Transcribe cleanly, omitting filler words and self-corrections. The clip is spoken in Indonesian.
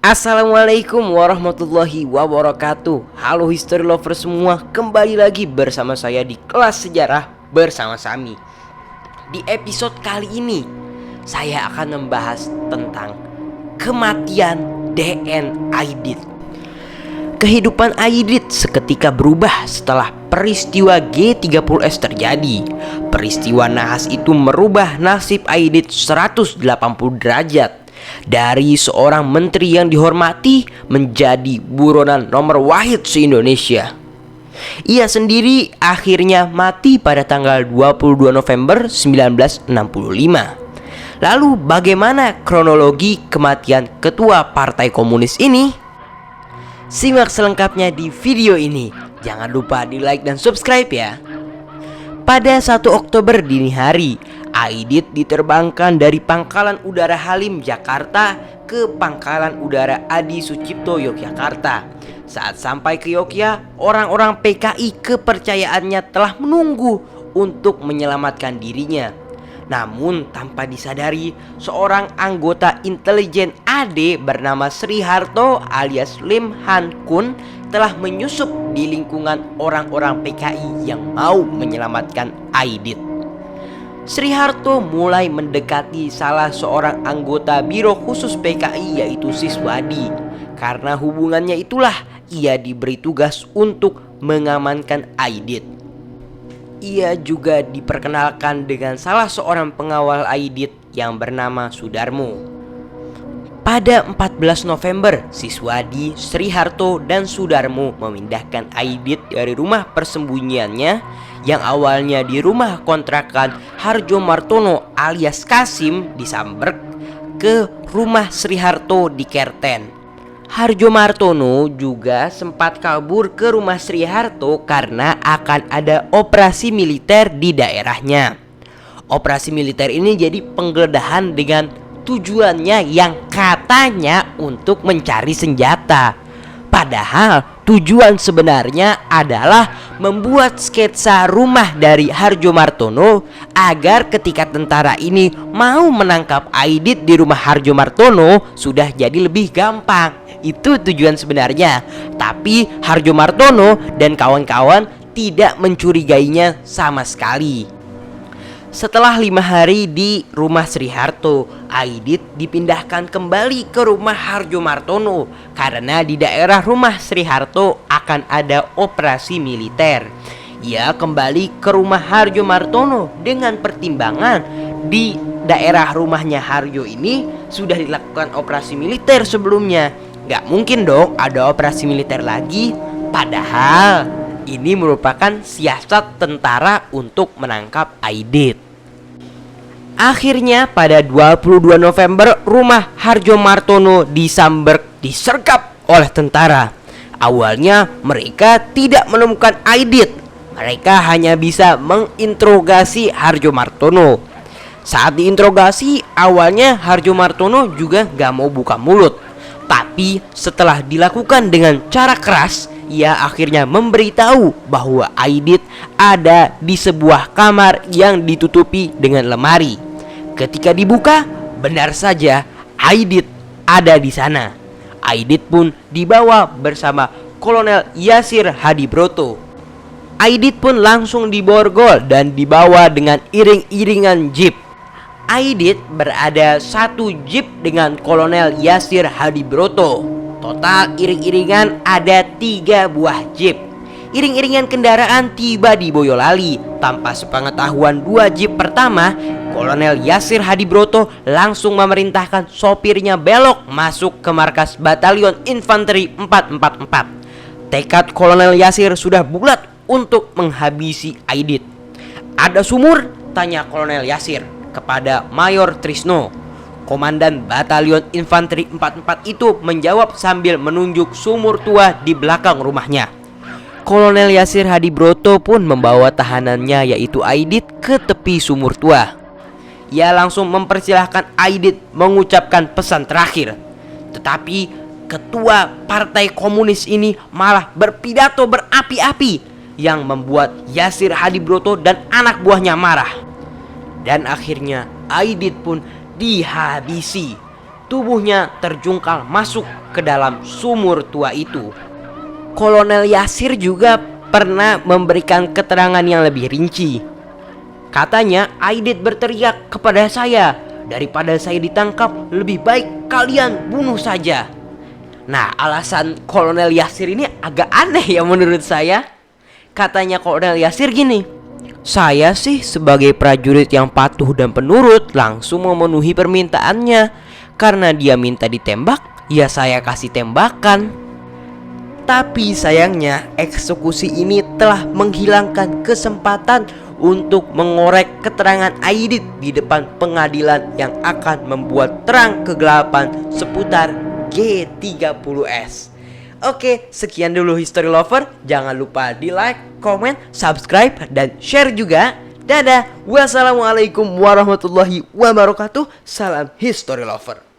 Assalamualaikum warahmatullahi wabarakatuh. Halo history lover semua, kembali lagi bersama saya di kelas sejarah bersama Sami. Di episode kali ini saya akan membahas tentang kematian DN Aidit. Kehidupan Aidit seketika berubah setelah peristiwa G30S terjadi. Peristiwa nahas itu merubah nasib Aidit 180 derajat. Dari seorang menteri yang dihormati menjadi buronan nomor wahid se-Indonesia. Ia sendiri akhirnya mati pada tanggal 22 November 1965. Lalu bagaimana kronologi kematian ketua Partai Komunis ini? Simak selengkapnya di video ini. Jangan lupa di like dan subscribe ya. Pada 1 Oktober dini hari, Aidit diterbangkan dari Pangkalan Udara Halim, Jakarta ke Pangkalan Udara Adi Sucipto, Yogyakarta. Saat sampai ke Yogyakarta, orang-orang PKI kepercayaannya telah menunggu untuk menyelamatkan dirinya. Namun tanpa disadari, seorang anggota intelijen AD bernama Sri Harto alias Lim Han Kun telah menyusup di lingkungan orang-orang PKI yang mau menyelamatkan Aidit. Sri Harto mulai mendekati salah seorang anggota Biro Khusus PKI yaitu Siswadi. Karena hubungannya itulah ia diberi tugas untuk mengamankan Aidit. Ia juga diperkenalkan dengan salah seorang pengawal Aidit yang bernama Sudarmo. Pada 14 November, Siswadi, Sri Harto, dan Sudarmo memindahkan Aidit dari rumah persembunyiannya yang awalnya di rumah kontrakan Harjo Martono alias Kasim di Samberg ke rumah Sri Harto di Kerten. Harjo Martono juga sempat kabur ke rumah Sri Harto karena akan ada operasi militer di daerahnya. Operasi militer ini jadi penggeledahan dengan tujuannya yang katanya untuk mencari senjata. Padahal tujuan sebenarnya adalah membuat sketsa rumah dari Harjo Martono agar ketika tentara ini mau menangkap Aidit di rumah Harjo Martono sudah jadi lebih gampang. Itu tujuan sebenarnya. Tapi Harjo Martono dan kawan-kawan tidak mencurigainya sama sekali. Setelah 5 hari di rumah Sri Harto, Aidit dipindahkan kembali ke rumah Harjo Martono karena di daerah rumah Sri Harto akan ada operasi militer. Ia kembali ke rumah Harjo Martono dengan pertimbangan di daerah rumahnya Harjo ini sudah dilakukan operasi militer sebelumnya. Gak mungkin dong ada operasi militer lagi. Padahal ini merupakan siasat tentara untuk menangkap Aidit. Akhirnya pada 22 November rumah Harjo Martono di Samberg disergap oleh tentara. Awalnya mereka tidak menemukan Aidit. Mereka hanya bisa menginterogasi Harjo Martono. Saat diinterogasi awalnya Harjo Martono juga gak mau buka mulut. Tapi setelah dilakukan dengan cara keras, ia akhirnya memberitahu bahwa Aidit ada di sebuah kamar yang ditutupi dengan lemari. Ketika dibuka, benar saja Aidit ada di sana. Aidit pun dibawa bersama Kolonel Yasir Hadibroto. Aidit pun langsung diborgol dan dibawa dengan iring-iringan jeep. Aidit berada satu jeep dengan Kolonel Yasir Hadibroto. Total iring-iringan ada 3 buah jeep. Iring-iringan kendaraan tiba di Boyolali. Tanpa sepengetahuan 2 jeep pertama, Kolonel Yasir Hadibroto langsung memerintahkan sopirnya belok masuk ke markas Batalion Infanteri 444. Tekad Kolonel Yasir sudah bulat untuk menghabisi Aidit. "Ada sumur?" tanya Kolonel Yasir kepada Mayor Trisno. Komandan Batalion Infanteri 44 itu menjawab sambil menunjuk sumur tua di belakang rumahnya. Kolonel Yasir Hadibroto pun membawa tahanannya yaitu Aidit ke tepi sumur tua. Ia langsung mempersilahkan Aidit mengucapkan pesan terakhir. Tetapi ketua Partai Komunis ini malah berpidato berapi-api yang membuat Yasir Hadibroto dan anak buahnya marah. Dan akhirnya Aidit pun dihabisi. tubuhnya terjungkal masuk ke dalam sumur tua itu. Kolonel Yasir juga pernah memberikan keterangan yang lebih rinci. Katanya Aidit berteriak kepada saya, daripada saya ditangkap, lebih baik kalian bunuh saja. Nah, alasan Kolonel Yasir ini agak aneh ya menurut saya. Katanya Kolonel Yasir gini, saya sih sebagai prajurit yang patuh dan penurut langsung memenuhi permintaannya. Karena dia minta ditembak, ya saya kasih tembakan. Tapi sayangnya eksekusi ini telah menghilangkan kesempatan untuk mengorek keterangan Aidit di depan pengadilan yang akan membuat terang kegelapan seputar G30S. Oke, sekian dulu History Lover. Jangan lupa di like, komen, subscribe, dan share juga. Dadah. Wassalamualaikum warahmatullahi wabarakatuh. Salam History Lover.